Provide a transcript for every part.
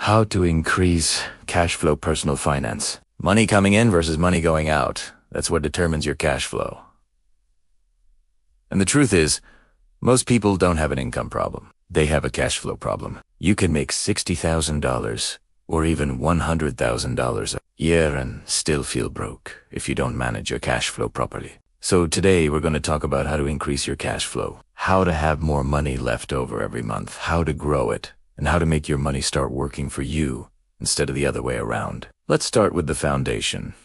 How to increase cash flow personal finance. Money coming in versus money going out. That's what determines your cash flow. And the truth is, most people don't have an income problem. They have a cash flow problem. You can make $60,000 or even $100,000 a year and still feel broke if you don't manage your cash flow properly. So today we're going to talk about how to increase your cash flow, how to have more money left over every month, how to grow it, and how to make your money start working for you instead of the other way around. Let's start with the foundation.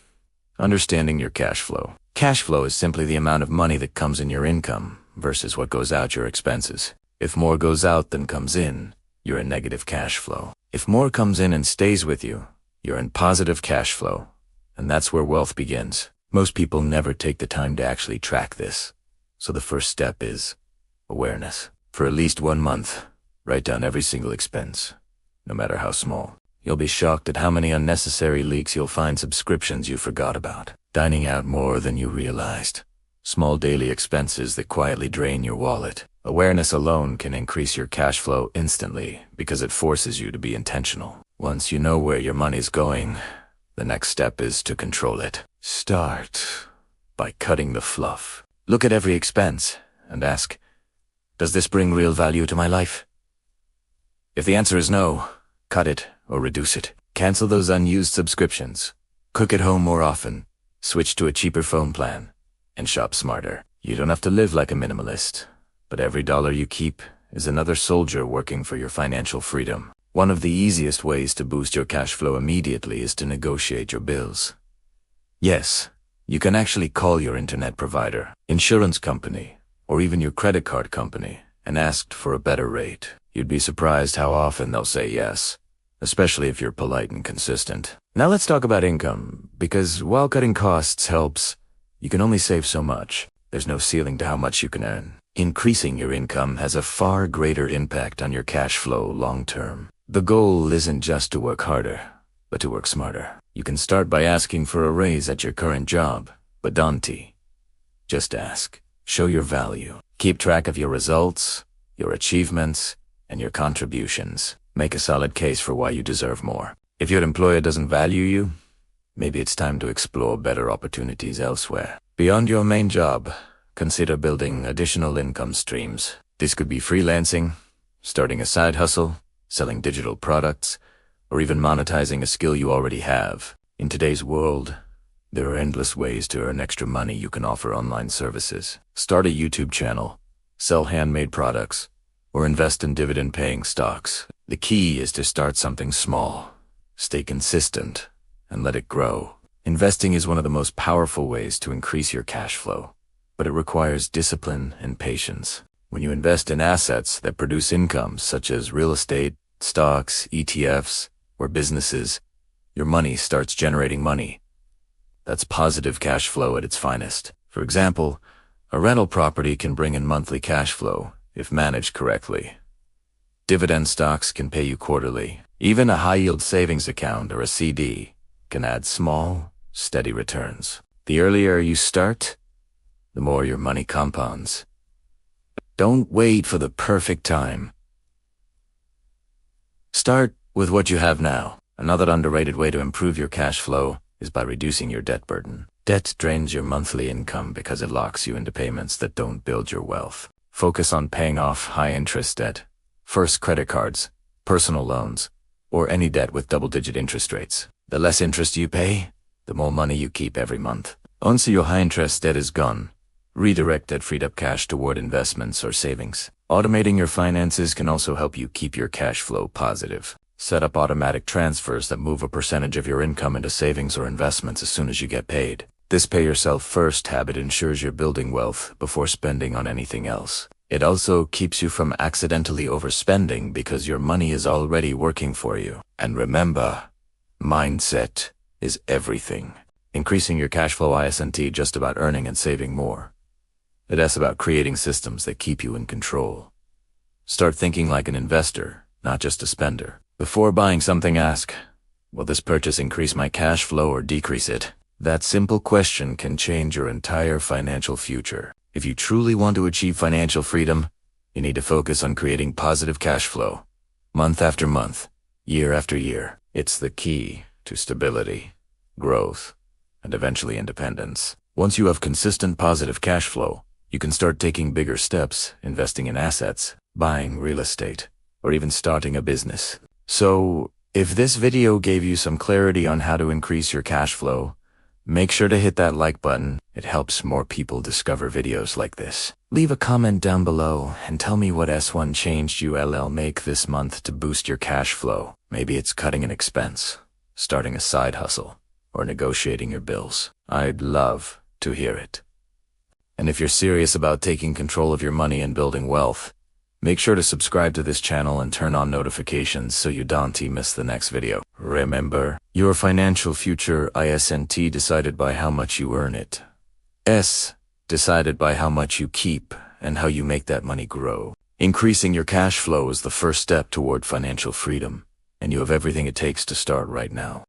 Understanding your cash flow. Cash flow is simply the amount of money that comes in your income versus what goes out your expenses. If more goes out than comes in, you're in negative cash flow. If more comes in and stays with you, you're in positive cash flow. And that's where wealth begins. Most people never take the time to actually track this. So the first step is awareness. For at least 1 month, write down every single expense, no matter how small. You'll be shocked at how many unnecessary leaks you'll find, subscriptions you forgot about, dining out more than you realized, small daily expenses that quietly drain your wallet. Awareness alone can increase your cash flow instantly because it forces you to be intentional. Once you know where your money's going, the next step is to control it. Start by cutting the fluff. Look at every expense and ask, does this bring real value to my life? If the answer is no, cut it or reduce it. Cancel those unused subscriptions. Cook at home more often. Switch to a cheaper phone plan. And shop smarter. You don't have to live like a minimalist, but every dollar you keep is another soldier working for your financial freedom. One of the easiest ways to boost your cash flow immediately is to negotiate your bills. Yes, you can actually call your internet provider, insurance company, or even your credit card company and ask for a better rate. You'd be surprised how often they'll say yes, especially if you're polite and consistent. Now let's talk about income, because while cutting costs helps, you can only save so much. There's no ceiling to how much you can earn. Increasing your income has a far greater impact on your cash flow long term. The goal isn't just to work harder, but to work smarter. You can start by asking for a raise at your current job, but don't. Just ask. Show your value. Keep track of your results, your achievements, and your contributions. Make a solid case for why you deserve more. If your employer doesn't value you, maybe it's time to explore better opportunities elsewhere. Beyond your main job, consider building additional income streams. This could be freelancing, starting a side hustle, selling digital products, or even monetizing a skill you already have. In today's world, there are endless ways to earn extra money. You can offer online services, start a YouTube channel, sell handmade products, or invest in dividend-paying stocks. The key is to start something small, stay consistent, and let it grow. Investing is one of the most powerful ways to increase your cash flow, but it requires discipline and patience. When you invest in assets that produce income, such as real estate, stocks, ETFs, or businesses, your money starts generating money. That's positive cash flow at its finest. For example, a rental property can bring in monthly cash flow if managed correctly. Dividend stocks can pay you quarterly. Even a high-yield savings account or a CD can add small, steady returns. The earlier you start, the more your money compounds. Don't wait for the perfect time. Start with what you have now. Another underrated way to improve your cash flow is by reducing your debt burden. Debt drains your monthly income because it locks you into payments that don't build your wealth. Focus on paying off high-interest debt. First, credit cards, personal loans, or any debt with double-digit interest rates. The less interest you pay, the more money you keep every month. Once your high-interest debt is gone, redirect that freed-up cash toward investments or savings. Automating your finances can also help you keep your cash flow positive. Set up automatic transfers that move a percentage of your income into savings or investments as soon as you get paid. This pay-yourself-first habit ensures you're building wealth before spending on anything else. It also keeps you from accidentally overspending because your money is already working for you. And remember, mindset is everything. Increasing your cash flow isn't just about earning and saving more. It's about creating systems that keep you in control. Start thinking like an investor, not just a spender. Before buying something, ask, will this purchase increase my cash flow or decrease it? That simple question can change your entire financial future. If you truly want to achieve financial freedom, you need to focus on creating positive cash flow, month after month, year after year. It's the key to stability, growth, and eventually independence. Once you have consistent positive cash flow, you can start taking bigger steps, investing in assets, buying real estate, or even starting a business. So, if this video gave you some clarity on how to increase your cash flow, make sure to hit that like button. It helps more people discover videos like this. Leave a comment down below and tell me what S1 changed you make this month to boost your cash flow. Maybe it's cutting an expense, starting a side hustle, or negotiating your bills. I'd love to hear it. And if you're serious about taking control of your money and building wealth, make sure to subscribe to this channel and turn on notifications so you don't miss the next video. Remember, your financial future isn't decided by how much you earn it. S decided by how much you keep and how you make that money grow. Increasing your cash flow is the first step toward financial freedom, and you have everything it takes to start right now.